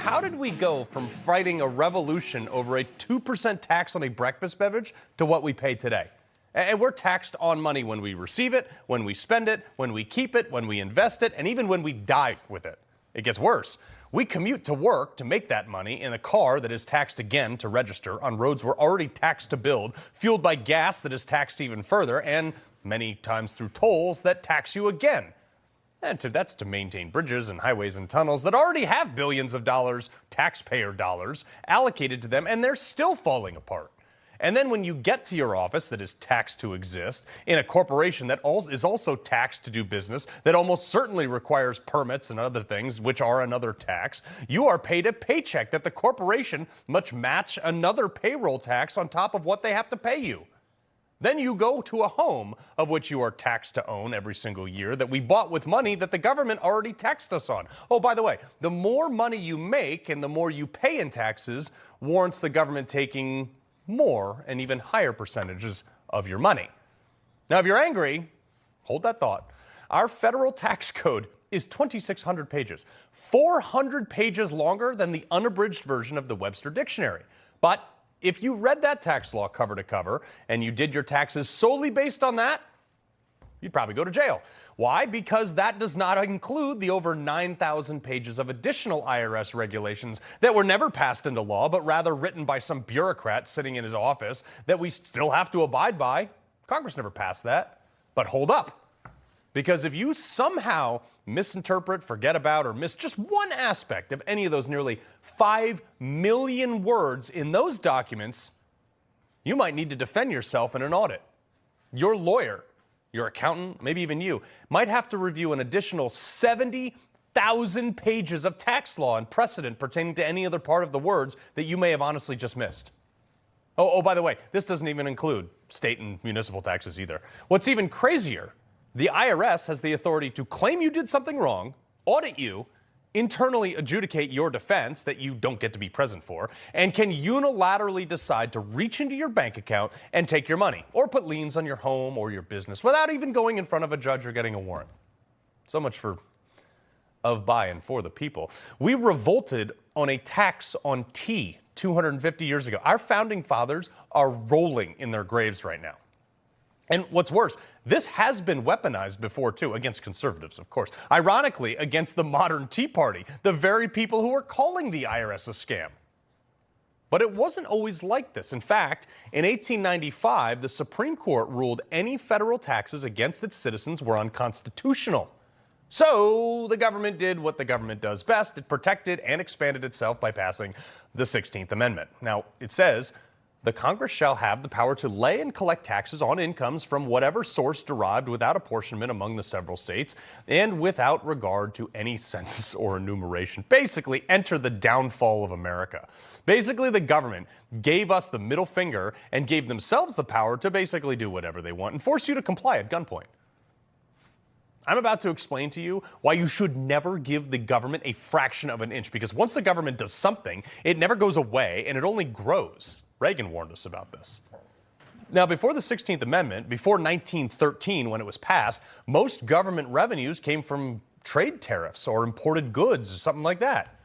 how did we go from fighting a revolution over a 2% tax on a breakfast beverage to what we pay today? And we're taxed on money when we receive it, when we spend it, when we keep it, when we invest it, and even when we die with it. It gets worse. We commute to work to make that money in a car that is taxed again to register on roads we're already taxed to build, fueled by gas that is taxed even further, and many times through tolls that tax you again. And that's to maintain bridges and highways and tunnels that already have billions of dollars, taxpayer dollars, allocated to them, and they're still falling apart. And then when you get to your office that is taxed to exist, in a corporation that is also taxed to do business, that almost certainly requires permits and other things, which are another tax, you are paid a paycheck that the corporation must match another payroll tax on top of what they have to pay you. Then you go to a home of which you are taxed to own every single year that we bought with money that the government already taxed us on. Oh, by the way, the more money you make and the more you pay in taxes warrants the government taking more and even higher percentages of your money. Now, if you're angry, hold that thought. Our federal tax code is 2,600 pages, 400 pages longer than the unabridged version of the Webster Dictionary. But if you read that tax law cover to cover and you did your taxes solely based on that, you'd probably go to jail. Why? Because that does not include the over 9,000 pages of additional IRS regulations that were never passed into law, but rather written by some bureaucrat sitting in his office that we still have to abide by. Congress never passed that. But hold up. Because if you somehow misinterpret, forget about, or miss just one aspect of any of those nearly 5 million words in those documents, you might need to defend yourself in an audit. Your lawyer, your accountant, maybe even you, might have to review an additional 70,000 pages of tax law and precedent pertaining to any other part of the words that you may have honestly just missed. Oh, by the way, this doesn't even include state and municipal taxes either. What's even crazier, the IRS has the authority to claim you did something wrong, audit you, internally adjudicate your defense that you don't get to be present for, and can unilaterally decide to reach into your bank account and take your money, or put liens on your home or your business without even going in front of a judge or getting a warrant. So much for of, by, and for the people. We revolted on a tax on tea 250 years ago. Our founding fathers are rolling in their graves right now. And what's worse, this has been weaponized before, too, against conservatives, of course. Ironically, against the modern Tea Party, the very people who are calling the IRS a scam. But it wasn't always like this. In fact, in 1895, the Supreme Court ruled any federal taxes against its citizens were unconstitutional. So the government did what the government does best. It protected and expanded itself by passing the 16th Amendment. Now, it says, the Congress shall have the power to lay and collect taxes on incomes from whatever source derived without apportionment among the several states and without regard to any census or enumeration. Basically, enter the downfall of America. Basically, the government gave us the middle finger and gave themselves the power to basically do whatever they want and force you to comply at gunpoint. I'm about to explain to you why you should never give the government a fraction of an inch, because once the government does something, it never goes away and it only grows. Reagan warned us about this. Now, before the 16th Amendment, before 1913 when it was passed, most government revenues came from trade tariffs or imported goods or something like that.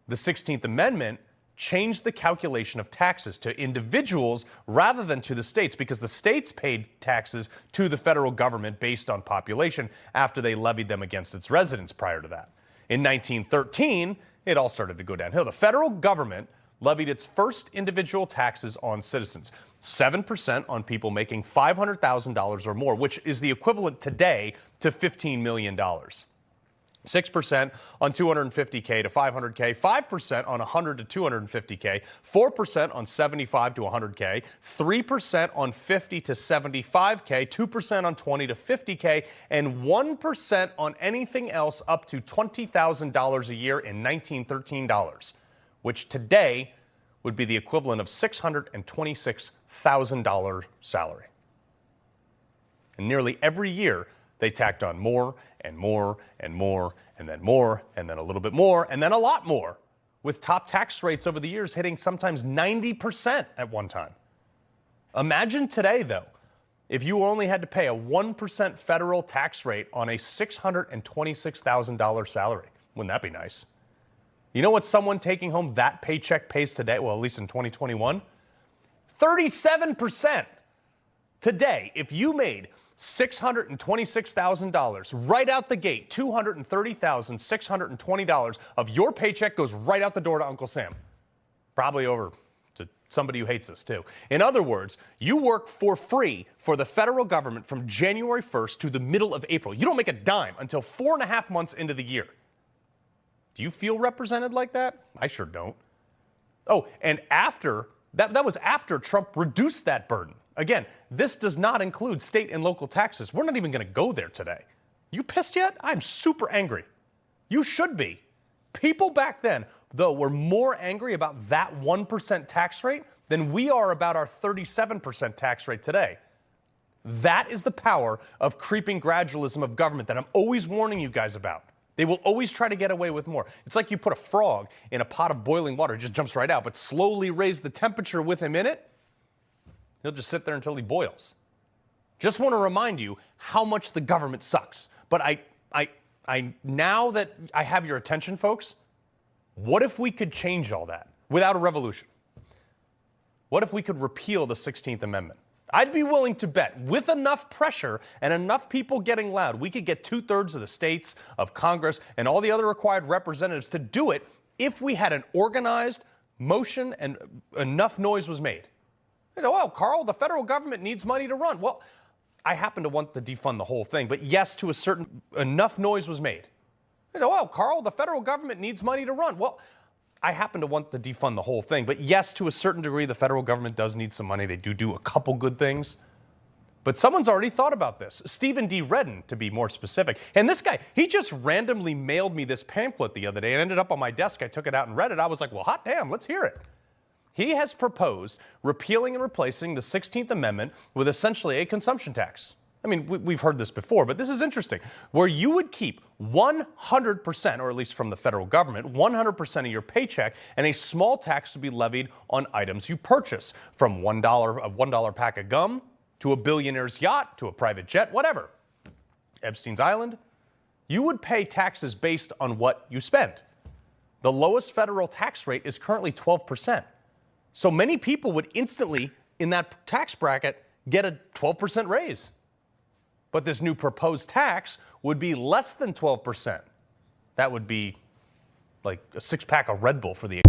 The 16th Amendment changed the calculation of taxes to individuals rather than to the states, because the states paid taxes to the federal government based on population after they levied them against its residents prior to that. In 1913, it all started to go downhill. The federal government levied its first individual taxes on citizens, 7% on people making $500,000 or more, which is the equivalent today to $15 million. 6% on 250K to 500K, 5% on 100 to 250K, 4% on 75 to 100K, 3% on 50 to 75K, 2% on 20 to 50K, and 1% on anything else up to $20,000 a year in 1913 dollars, which today would be the equivalent of $626,000 salary. And nearly every year, they tacked on more and more and more, and then more, and then a little bit more, and then a lot more, with top tax rates over the years hitting sometimes 90% at one time. Imagine today, though, if you only had to pay a 1% federal tax rate on a $626,000 salary. Wouldn't that be nice? You know what someone taking home that paycheck pays today? Well, at least in 2021? 37%. Today, if you made $626,000 right out the gate, $230,620 of your paycheck goes right out the door to Uncle Sam. Probably over to somebody who hates us, too. In other words, you work for free for the federal government from January 1st to the middle of April. You don't make a dime until 4.5 months into the year. Do you feel represented like that? I sure don't. Oh, and after that was after Trump reduced that burden. Again, this does not include state and local taxes. We're not even going to go there today. You pissed yet? I'm super angry. You should be. People back then, though, were more angry about that 1% tax rate than we are about our 37% tax rate today. That is the power of creeping gradualism of government that I'm always warning you guys about. They will always try to get away with more. It's like you put a frog in a pot of boiling water. It just jumps right out, but slowly raise the temperature with him in it. He'll just sit there until he boils. Just want to remind you how much the government sucks. But now that I have your attention, folks, what if we could change all that without a revolution? What if we could repeal the 16th Amendment? I'd be willing to bet, with enough pressure and enough people getting loud, we could get 2/3 of the states, of Congress, and all the other required representatives to do it if we had an organized motion and enough noise was made. You know, well, Carl, the federal government needs money to run. Well, I happen to want to defund the whole thing, but yes, to a certain enough noise was made. You know, well, Carl, the federal government needs money to run. Well, I happen to want to defund the whole thing, but yes, to a certain degree, the federal government does need some money. They do a couple good things. But someone's already thought about this. Stephen D. Redden, to be more specific. And this guy, he just randomly mailed me this pamphlet the other day. It ended up on my desk. I took it out and read it. I was like, well, hot damn, let's hear it. He has proposed repealing and replacing the 16th Amendment with essentially a consumption tax. I mean, we've heard this before, but this is interesting, where you would keep 100%, or at least from the federal government, 100% of your paycheck, and a small tax would be levied on items you purchase, from a $1 pack of gum to a billionaire's yacht to a private jet, whatever. Epstein's Island. You would pay taxes based on what you spend. The lowest federal tax rate is currently 12%. So many people would instantly, in that tax bracket, get a 12% raise. But this new proposed tax would be less than 12%. That would be like a 6-pack of Red Bull for the